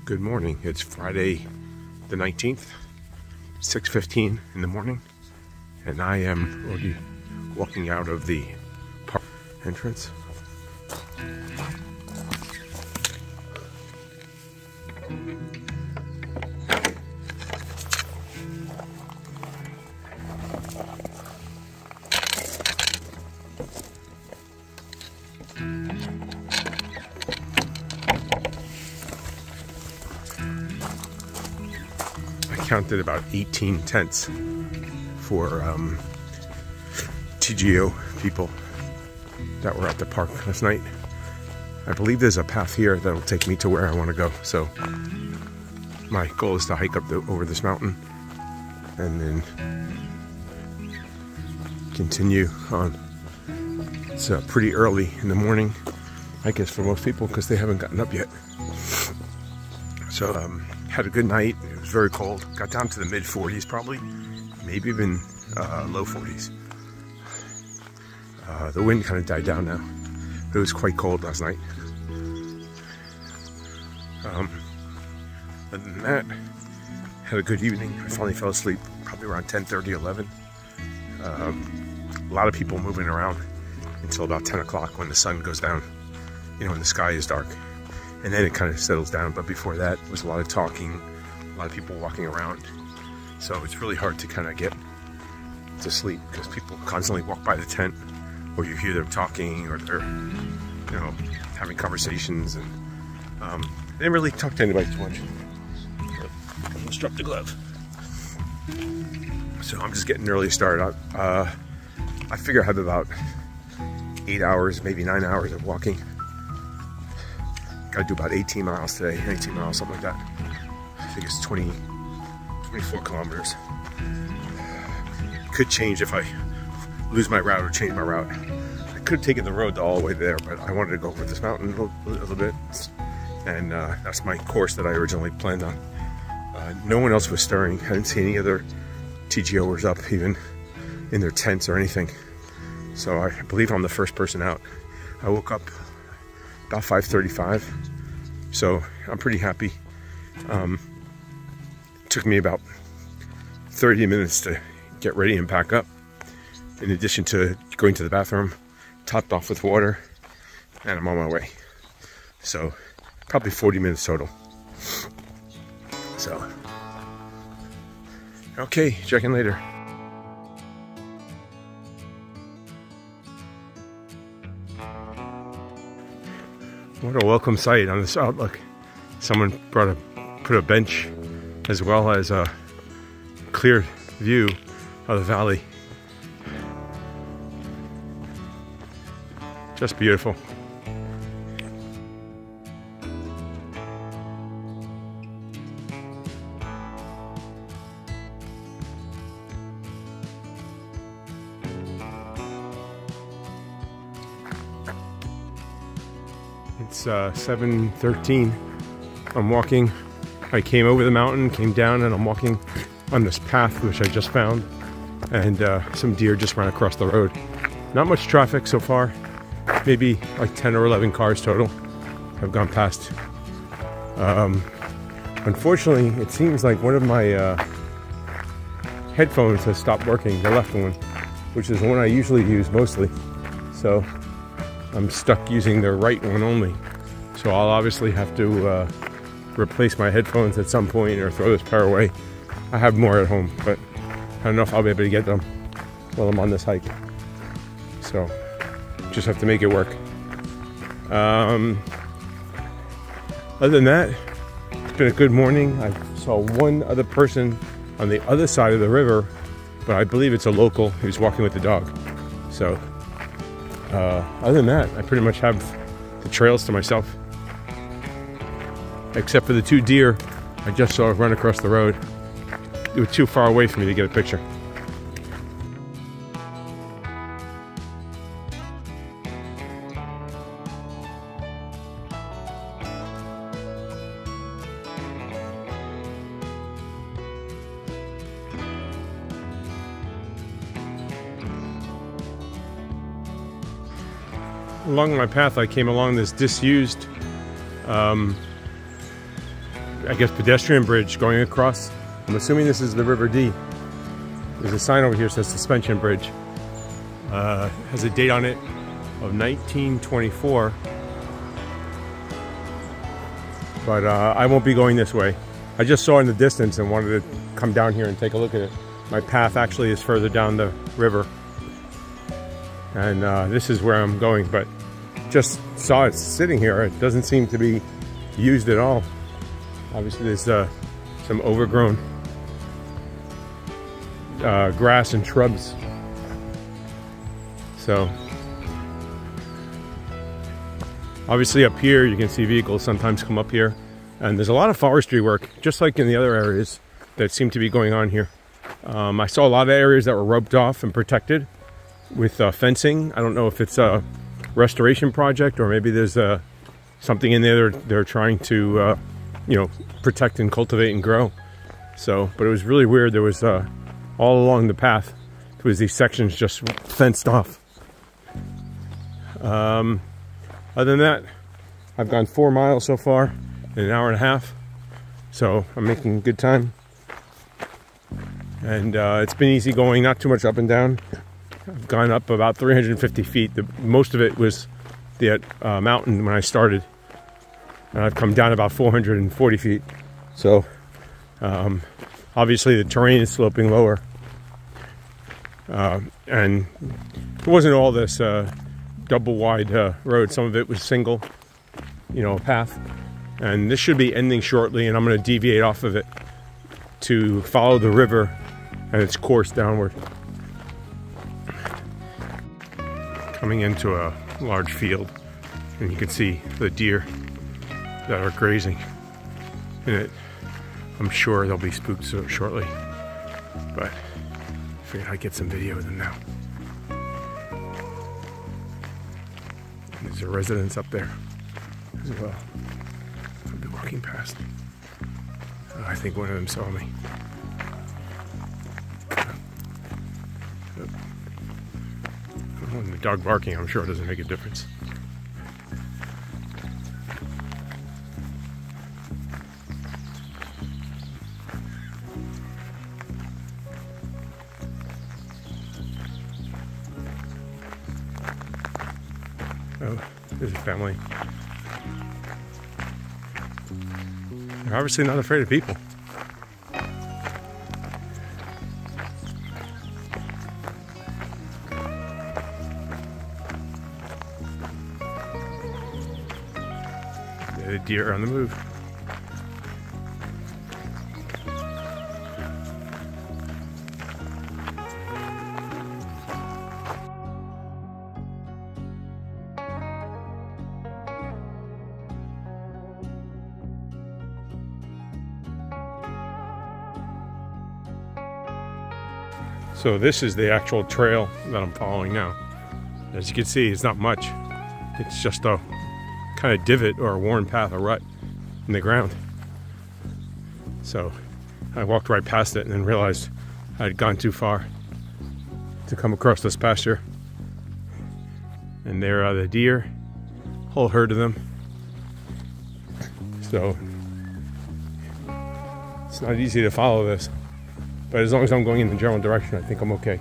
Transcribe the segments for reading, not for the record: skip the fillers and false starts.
Good morning. It's Friday the 19th, 6:15 in the morning, and I am already walking out of the park entrance. Counted about 18 tents for TGO people that were at the park last night. I believe there's a path here that'll take me to where I want to go. So my goal is to hike up over this mountain and then continue on. It's pretty early in the morning, I guess, for most people because they haven't gotten up yet. So had a good night. It was very cold. Got down to the mid 40s probably, maybe even low 40s. The wind kind of died down now. It was quite cold last night. Other than that, had a good evening. I finally fell asleep probably around 10:30, 11. A lot of people moving around until about 10 o'clock when the sun goes down, you know, when the sky is dark. And then it kind of settles down, but before that, there was a lot of talking, a lot of people walking around. So it's really hard to kind of get to sleep because people constantly walk by the tent, or you hear them talking, or they're, you know, having conversations, and I didn't really talk to anybody too much. I almost dropped the glove. So I'm just getting an early start. I figure I have about 8 hours, maybe 9 hours of walking. Gotta do about 18 miles today, 19 miles, something like that. I think it's 24 kilometers. Could change if I lose my route or change my route. I could have taken the road all the way there, but I wanted to go over this mountain a little bit. And that's my course that I originally planned on. No one else was stirring. I didn't see any other TGOers up, even in their tents or anything. So I believe I'm the first person out. I woke up about 5:35, so I'm pretty happy. Took me about 30 minutes to get ready and pack up, in addition to going to the bathroom, topped off with water, and I'm on my way. So probably 40 minutes total. So okay, check in later. What a welcome sight on this outlook. Someone put a bench as well as a clear view of the valley. Just beautiful. It's 7:13. I'm walking. I came over the mountain, came down, and I'm walking on this path which I just found. And some deer just ran across the road. Not much traffic so far. Maybe like 10 or 11 cars total have gone past. Unfortunately, it seems like one of my headphones has stopped working, the left one, which is the one I usually use mostly. So I'm stuck using the right one only. So I'll obviously have to replace my headphones at some point or throw this pair away. I have more at home, but I don't know if I'll be able to get them while I'm on this hike. So just have to make it work. Other than that, it's been a good morning. I saw one other person on the other side of the river, but I believe it's a local who's walking with the dog. So other than that, I pretty much have the trails to myself. Except for the two deer I just saw run across the road. They were too far away for me to get a picture. Along my path, I came along this disused I guess, pedestrian bridge going across. I'm assuming this is the River Dee. There's a sign over here that says suspension bridge. Has a date on it of 1924. But I won't be going this way. I just saw in the distance and wanted to come down here and take a look at it. My path actually is further down the river. And this is where I'm going, but just saw it sitting here. It doesn't seem to be used at all. Obviously there's some overgrown grass and shrubs. So obviously up here you can see vehicles sometimes come up here, and there's a lot of forestry work just like in the other areas that seem to be going on here. I saw a lot of areas that were roped off and protected with fencing. I don't know if it's a restoration project or maybe there's something in there they're trying to you know, protect and cultivate and grow. So, but it was really weird. There was all along the path, there was these sections just fenced off. Other than that, I've gone 4 miles so far in an hour and a half, so I'm making good time. And it's been easy going, not too much up and down. I've gone up about 350 feet. Most of it was the mountain when I started. And I've come down about 440 feet. So obviously the terrain is sloping lower. And it wasn't all this double wide road. Some of it was single, you know, path. And this should be ending shortly, and I'm going to deviate off of it to follow the river and its course downward. Coming into a large field, and you can see the deer that are grazing in it. I'm sure they'll be spooked shortly, but I figured I'd get some video of them now. And there's a residence up there as well. I'll be walking past. I think one of them saw me. When the dog barking, I'm sure it doesn't make a difference. Oh, there's a family. They're obviously not afraid of people. The deer are on the move. So this is the actual trail that I'm following now. As you can see, it's not much. It's just a kind of divot or a worn path, a rut in the ground. So I walked right past it and then realized I'd gone too far to come across this pasture. And there are the deer, whole herd of them. So it's not easy to follow this. But as long as I'm going in the general direction, I think I'm okay.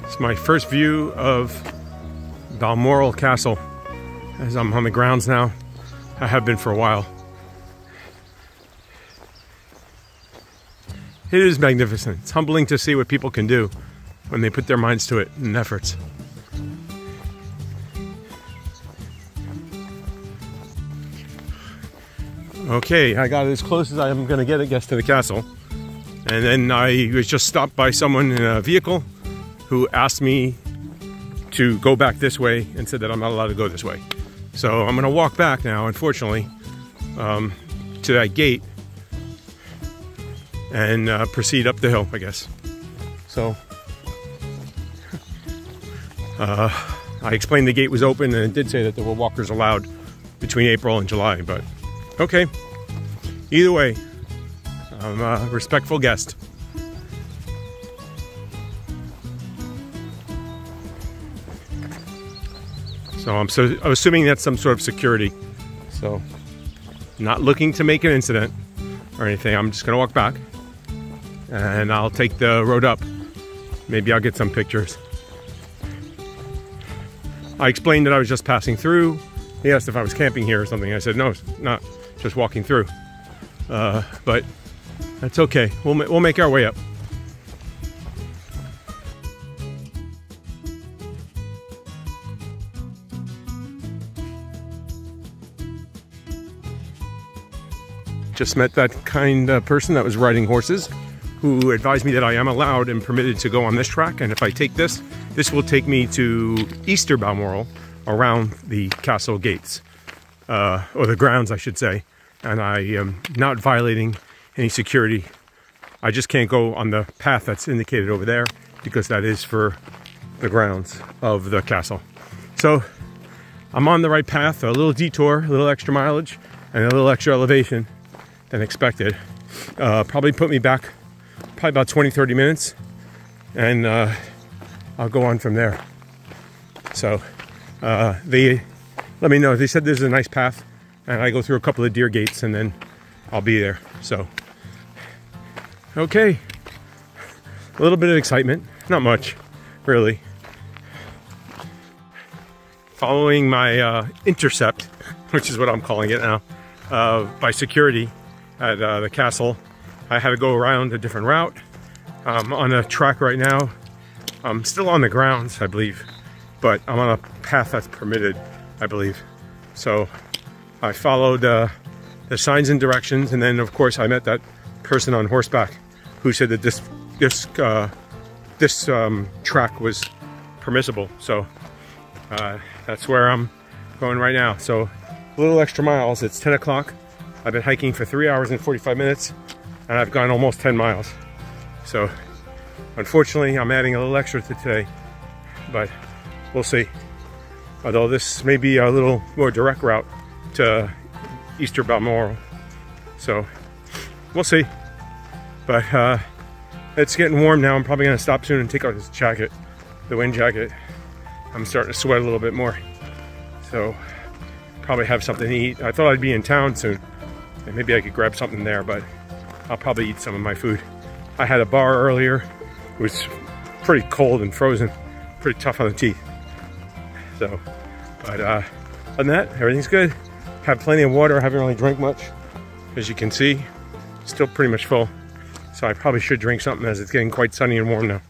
It's my first view of Balmoral Castle, as I'm on the grounds now. I have been for a while. It is magnificent. It's humbling to see what people can do when they put their minds to it and efforts. Okay, I got as close as I'm gonna get, I guess, to the castle. And then I was just stopped by someone in a vehicle who asked me to go back this way and said that I'm not allowed to go this way. So I'm gonna walk back now, unfortunately, to that gate and proceed up the hill, I guess. So I explained the gate was open, and it did say that there were walkers allowed between April and July, but okay. Either way, I'm a respectful guest. So I'm assuming that's some sort of security. So not looking to make an incident or anything. I'm just gonna walk back and I'll take the road up. Maybe I'll get some pictures. I explained that I was just passing through. He asked if I was camping here or something. I said, no, not, just walking through. But that's okay. We'll make our way up. Just met that kind person that was riding horses, who advised me that I am allowed and permitted to go on this track, and if I take this will take me to Easter Balmoral, around the castle gates, or the grounds I should say, and I am not violating any security. I just can't go on the path that's indicated over there because that is for the grounds of the castle. So I'm on the right path, a little detour, a little extra mileage, and a little extra elevation than expected. Probably put me back probably about 20-30 minutes, and I'll go on from there. So they let me know. They said there's a nice path, and I go through a couple of deer gates, and then I'll be there. So okay, a little bit of excitement, not much really. Following my intercept, which is what I'm calling it now, by security at the castle. I had to go around a different route. I'm on a track right now. I'm still on the grounds, I believe, but I'm on a path that's permitted, I believe. So I followed the signs and directions, and then of course I met that person on horseback who said that this track was permissible. So that's where I'm going right now. So a little extra miles. It's 10 o'clock. I've been hiking for 3 hours and 45 minutes, and I've gone almost 10 miles. So unfortunately, I'm adding a little extra to today, but we'll see. Although this may be a little more direct route to Easter Balmoral. So we'll see. But it's getting warm now. I'm probably gonna stop soon and take out this jacket, the wind jacket. I'm starting to sweat a little bit more. So probably have something to eat. I thought I'd be in town soon, and maybe I could grab something there, but I'll probably eat some of my food. I had a bar earlier. It was pretty cold and frozen, pretty tough on the teeth. So, but other than that, everything's good. Have plenty of water. I haven't really drank much, as you can see. Still pretty much full. So I probably should drink something, as it's getting quite sunny and warm now.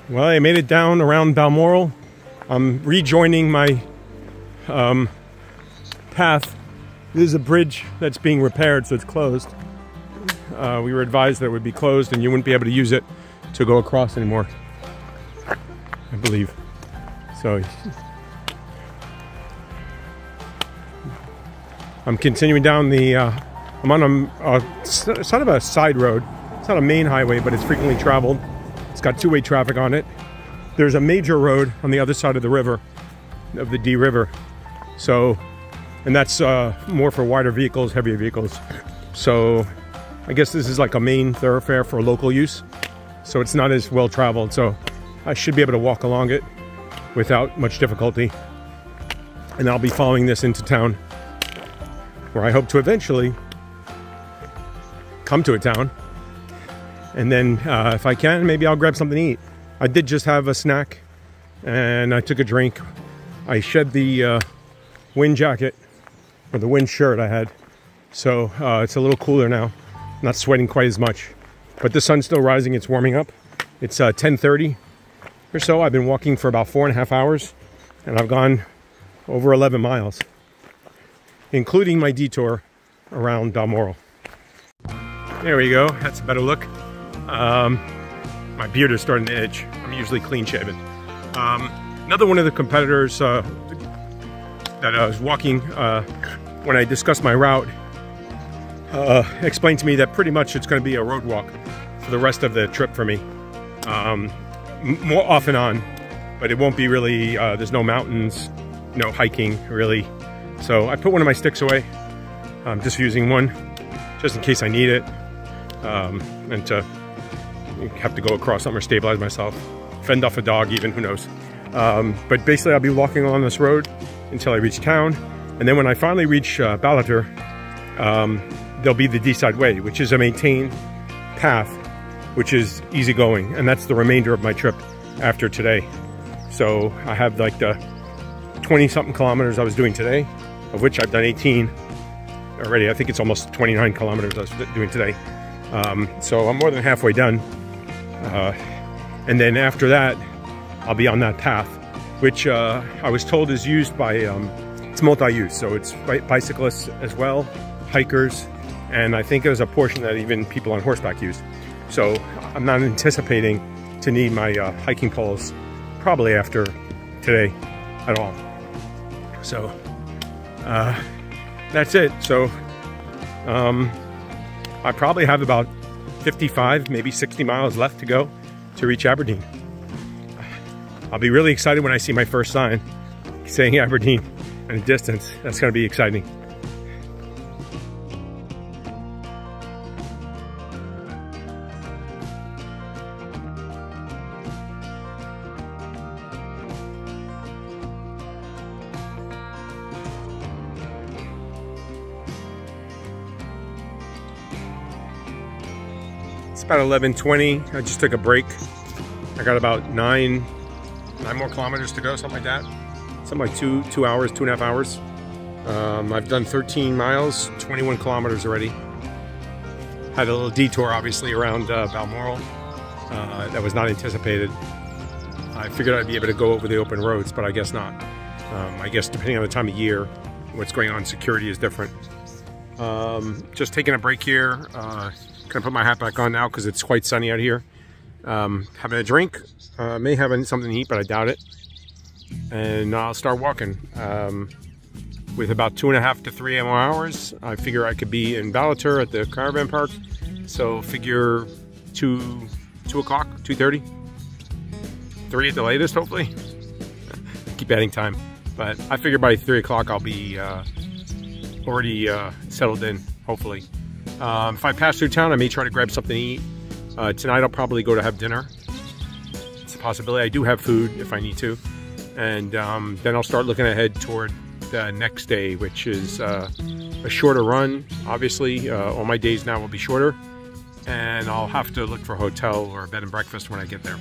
Well, I made it down around Balmoral. I'm rejoining my path. This is a bridge that's being repaired, so it's closed. We were advised that it would be closed and you wouldn't be able to use it to go across anymore, I believe. So I'm continuing down the, I'm on it's sort of a side road. It's not a main highway, but it's frequently traveled. It's got two-way traffic on it. There's a major road on the other side of the river, of the D River. So, and that's more for wider vehicles, heavier vehicles. So I guess this is like a main thoroughfare for local use. So it's not as well traveled. So I should be able to walk along it without much difficulty. And I'll be following this into town, where I hope to eventually come to a town. And then if I can, maybe I'll grab something to eat. I did just have a snack and I took a drink. I shed the wind jacket, or the wind shirt I had. So it's a little cooler now. Not sweating quite as much. But the sun's still rising, it's warming up. It's 10:30 or so. I've been walking for about 4.5 hours, and I've gone over 11 miles, including my detour around Balmoral. There we go. That's a better look. My beard is starting to itch. I'm usually clean shaven. Another one of the competitors that I was walking when I discussed my route explained to me that pretty much it's going to be a road walk for the rest of the trip for me. More off and on, but it won't be really, there's no mountains, no hiking really. So I put one of my sticks away. I'm just using one just in case I need it, and to have to go across something or stabilize myself, fend off a dog even, who knows. But basically I'll be walking along this road until I reach town, and then when I finally reach Balmoral, there'll be the D-side way, which is a maintained path, which is easy going, and that's the remainder of my trip after today. So I have like the 20-something kilometers I was doing today, of which I've done 18 already. I think it's almost 29 kilometers I was doing today. So I'm more than halfway done. And then after that, I'll be on that path, which I was told is used by, it's multi-use, so it's bicyclists as well, hikers, and I think there's a portion that even people on horseback use. So I'm not anticipating to need my hiking poles probably after today at all. So that's it. So I probably have about 55, maybe 60 miles left to go to reach Aberdeen. I'll be really excited when I see my first sign saying Aberdeen in the distance. That's going to be exciting. It's about 11:20. I just took a break. I got about nine more kilometers to go, something like that. Something like two hours, 2.5 hours. I've done 13 miles, 21 kilometers already. Had a little detour, obviously, around Balmoral. That was not anticipated. I figured I'd be able to go over the open roads, but I guess not. I guess depending on the time of year, what's going on, security is different. Just taking a break here. Gonna put my hat back on now because it's quite sunny out here. Having a drink. May have something to eat, but I doubt it. And I'll start walking. With about 2.5 to 3 more hours, I figure I could be in Balmoral at the caravan park. So figure 2 o'clock, 2:30, 3 at the latest, hopefully. Keep adding time, but I figure by 3 o'clock I'll be already settled in, hopefully. If I pass through town, I may try to grab something to eat. Tonight I'll probably go to have dinner. It's a possibility. I do have food if I need to. And then I'll start looking ahead toward the next day, which is a shorter run. Obviously, all my days now will be shorter. And I'll have to look for a hotel or a bed and breakfast when I get there.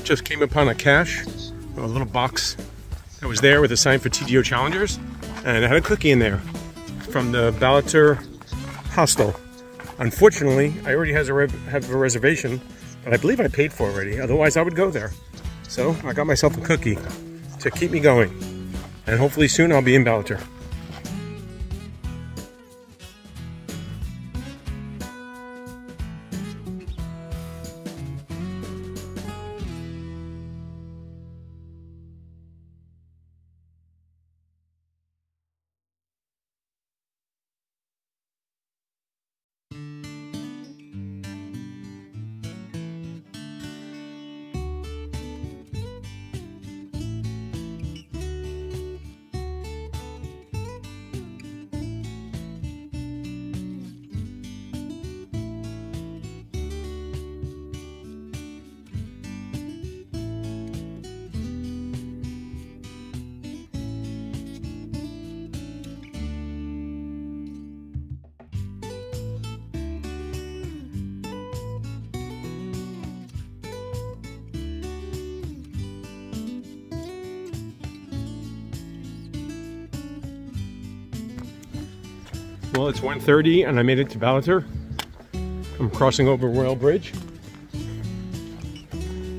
Just came upon a cache, a little box that was there with a sign for TGO Challengers, and it had a cookie in there from the Balmoral hostel. Unfortunately, I already have a reservation, but I believe I paid for it already. Otherwise, I would go there. So I got myself a cookie to keep me going, and hopefully soon I'll be in Balmoral. Well, it's 1:30 and I made it to Balmoral. I'm crossing over Royal Bridge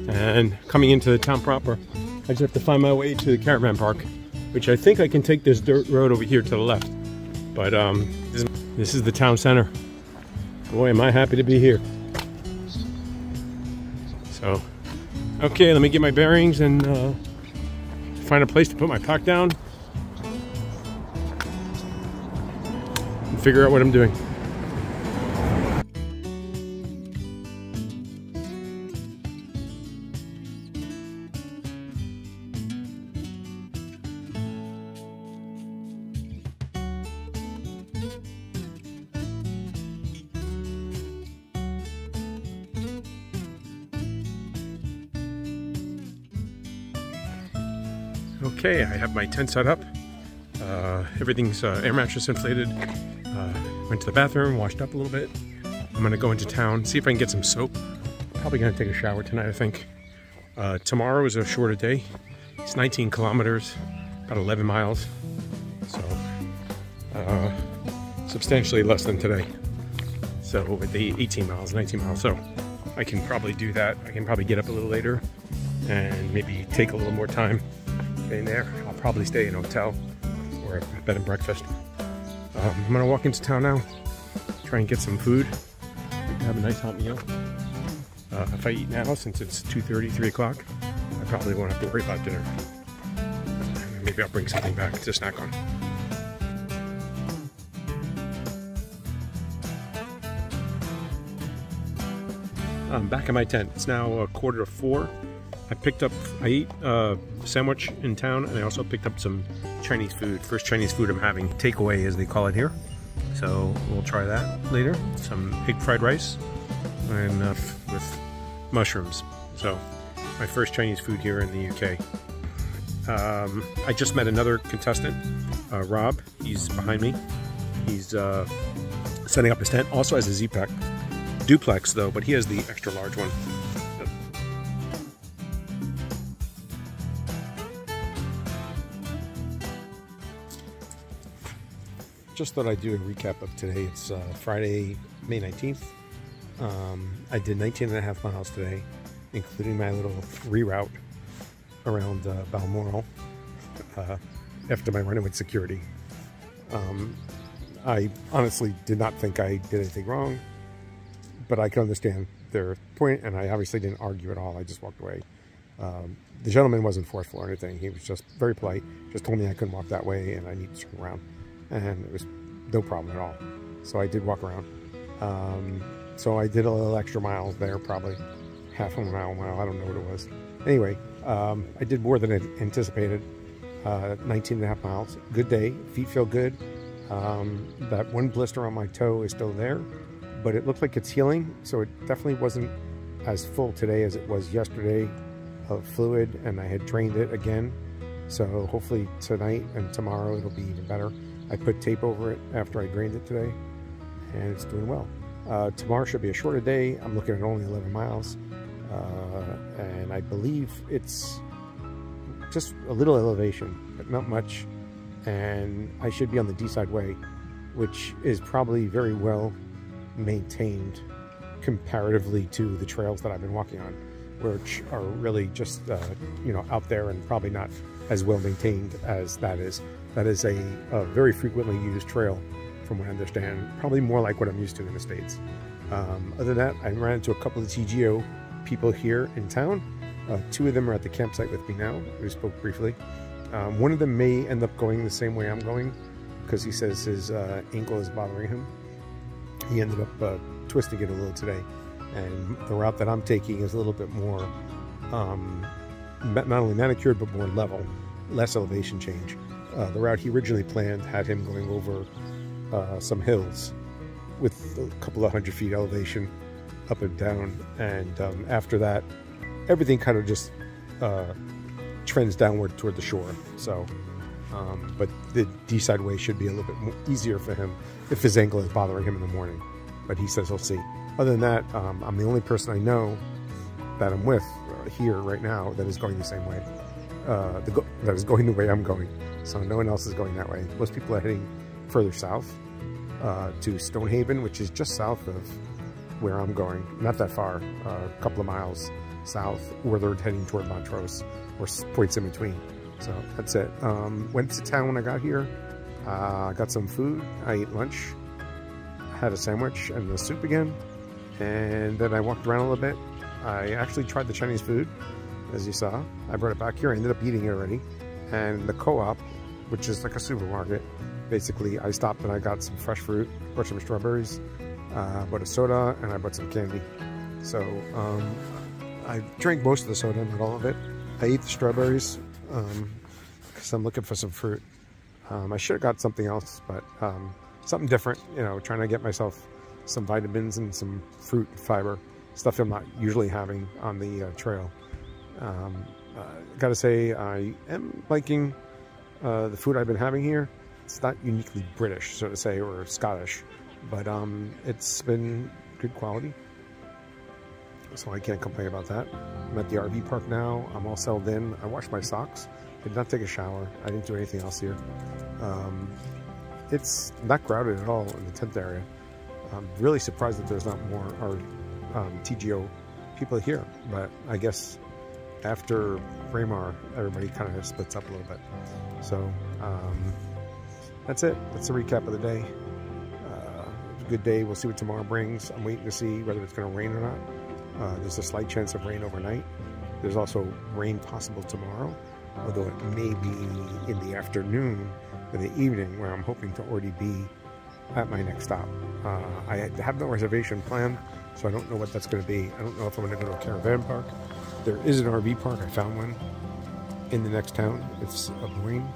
and coming into the town proper. I just have to find my way to the caravan park, which I think I can take this dirt road over here to the left. But this is the town center. Boy, am I happy to be here. So, okay, let me get my bearings and find a place to put my pack down and figure out what I'm doing. Okay, I have my tent set up. Everything's air mattress inflated. Went to the bathroom, washed up a little bit. I'm gonna go into town, see if I can get some soap. Probably gonna take a shower tonight, I think. Tomorrow is a shorter day. It's 19 kilometers, about 11 miles. So, substantially less than today. So with the 18 miles, 19 miles. So I can probably do that. I can probably get up a little later and maybe take a little more time in there. I'll probably stay in a hotel or a bed and breakfast. I'm gonna walk into town now, try and get some food, have a nice hot meal. If I eat now, since it's 2:30, 3 o'clock, I probably won't have to worry about dinner. Maybe I'll bring something back to snack on. I'm back in my tent. It's now 3:45. I ate a sandwich in town, and I also picked up some Chinese food. First Chinese food I'm having, takeaway as they call it here. So we'll try that later. Some egg fried rice and with mushrooms. So my first Chinese food here in the UK. I just met another contestant, Rob. He's behind me. He's setting up his tent. Also has a Z-Pack. Duplex though, but he has the extra large one. Just thought I'd do a recap of today. It's Friday, May 19th. I did 19.5 miles today, including my little reroute around Balmoral after my run-in with security. I honestly did not think I did anything wrong, but I can understand their point, and I obviously didn't argue at all. I just walked away. The gentleman wasn't forceful or anything. He was just very polite, just told me I couldn't walk that way and I need to turn around. And it was no problem at all. So I did walk around. So I did a little extra miles there, probably half a mile, I don't know what it was. Anyway, I did more than I anticipated. 19.5 miles, good day, feet feel good. That one blister on my toe is still there, but it looked like it's healing. So it definitely wasn't as full today as it was yesterday of fluid, and I had drained it again. So hopefully tonight and tomorrow it'll be even better. I put tape over it after I drained it today, and it's doing well. Tomorrow should be a shorter day. I'm looking at only 11 miles, and I believe it's just a little elevation, but not much, and I should be on the D-side way, which is probably very well maintained comparatively to the trails that I've been walking on, which are really just out there and probably not as well maintained as that is. That is a very frequently used trail, from what I understand. Probably more like what I'm used to in the States. Other than that, I ran into a couple of TGO people here in town. 2 of them are at the campsite with me now. We spoke briefly. One of them may end up going the same way I'm going, because he says his ankle is bothering him. He ended up twisting it a little today. And the route that I'm taking is a little bit more, not only manicured, but more level, less elevation change. The route he originally planned had him going over some hills with a couple of 100 feet elevation up and down, and after that everything kind of just trends downward toward the shore. So but the D-side way should be a little bit more easier for him if his ankle is bothering him in the morning, but he says he'll see. Other than that, I'm the only person I know that I'm with here right now that is going the same way, that is going the way I'm going. So no one else is going that way. Most people are heading further south. to Stonehaven, which is just south of where I'm going. Not that far, a couple of miles south, where they're heading toward Montrose, or points in between. So that's it. Went to town when I got here. Got some food. I ate lunch. Had a sandwich and the soup again. And then I walked around a little bit. I actually tried the Chinese food, as you saw. I brought it back here. I ended up eating it already. And the co-op, which is like a supermarket, basically I stopped and I got some fresh fruit, bought some strawberries, bought a soda, and I bought some candy. So I drank most of the soda, not all of it. I ate the strawberries because I'm looking for some fruit. I should have got something else, but something different, you know, trying to get myself some vitamins and some fruit and fiber, stuff I'm not usually having on the trail. Gotta say, I am liking the food I've been having here. It's not uniquely British, so to say, or Scottish, but it's been good quality, so I can't complain about that. I'm at the RV park now. I'm all settled in. I washed my socks. I did not take a shower. I didn't do anything else here. It's not crowded at all in the tent area. I'm really surprised that there's not more TGO people here, but I guess after Breamar, everybody kind of splits up a little bit. So that's it. That's the recap of the day. It was a good day. We'll see what tomorrow brings. I'm waiting to see whether it's going to rain or not. There's a slight chance of rain overnight. There's also rain possible tomorrow, although it may be in the afternoon or the evening, where I'm hoping to already be at my next stop. I have no reservation planned, so I don't know what that's going to be. I don't know if I'm going to go to a caravan park. There is an RV park. I found one in the next town. It's a Bream,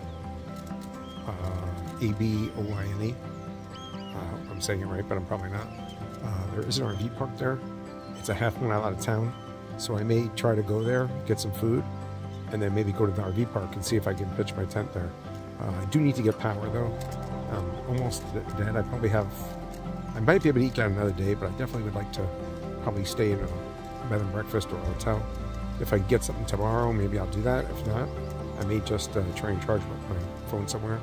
A-B-O-Y-N-E. I'm saying it right, but I'm probably not. There is an RV park there. It's a half mile out of town, so I may try to go there, get some food, and then maybe go to the RV park and see if I can pitch my tent there. I do need to get power though. Almost dead. I might be able to eat that another day, but I definitely would like to probably stay in a bed and breakfast or a hotel. If I get something tomorrow, maybe I'll do that. If not, I may just try and charge my phone somewhere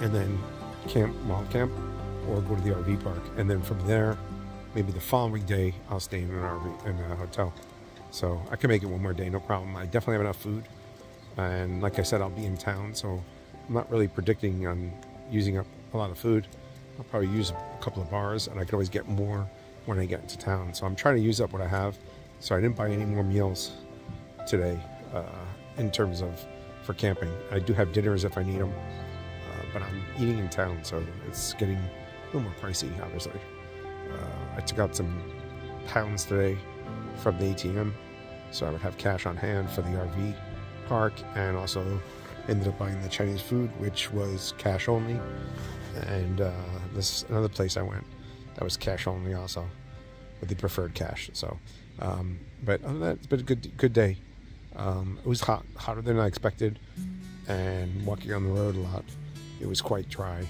and then camp, or go to the RV park. And then from there, maybe the following day, I'll stay in an RV, in a hotel. So I can make it one more day, no problem. I definitely have enough food. And like I said, I'll be in town, so I'm not really predicting on using up a lot of food. I'll probably use a couple of bars, and I can always get more when I get into town. So I'm trying to use up what I have. So I didn't buy any more meals today in terms of for camping. I do have dinners if I need them, but I'm eating in town, so it's getting a little more pricey, obviously. I took out some pounds today from the ATM, so I would have cash on hand for the RV park, and also ended up buying the Chinese food, which was cash only. And this is another place I went that was cash only also, but they preferred cash. So but other than that, it's been a good day. It was hotter than I expected, and walking on the road a lot, it was quite dry,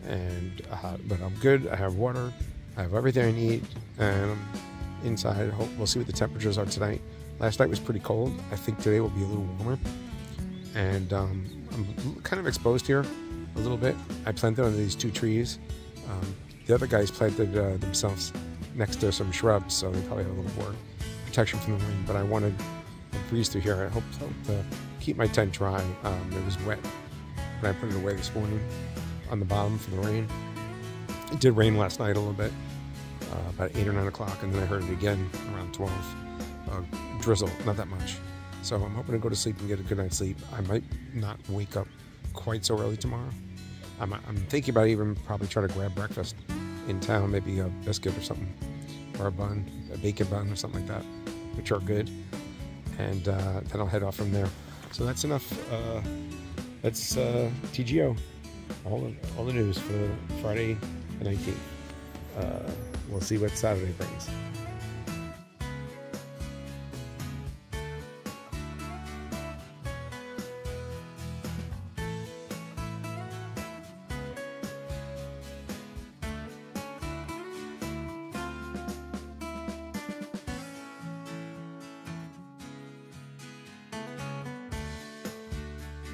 and but I'm good. I have water, I have everything I need, and I'm inside. We'll see what the temperatures are tonight. Last night was pretty cold. I think today will be a little warmer, and I'm kind of exposed here a little bit. I planted under these 2 trees. The other guys planted themselves next to some shrubs, so they probably have a little more protection from the wind, but I wanted a breeze through here. I hope to keep my tent dry. It was wet when I put it away this morning on the bottom from the rain. It did rain last night a little bit, about 8 or 9 o'clock, and then I heard it again around 12. Drizzle, not that much. So I'm hoping to go to sleep and get a good night's sleep. I might not wake up quite so early tomorrow. I'm thinking about even probably try to grab breakfast in town, maybe a biscuit or something, or a bun, a bacon bun or something like that, which are good. And then I'll head off from there. So that's enough. That's TGO. All the news for Friday the 19th. We'll see what Saturday brings.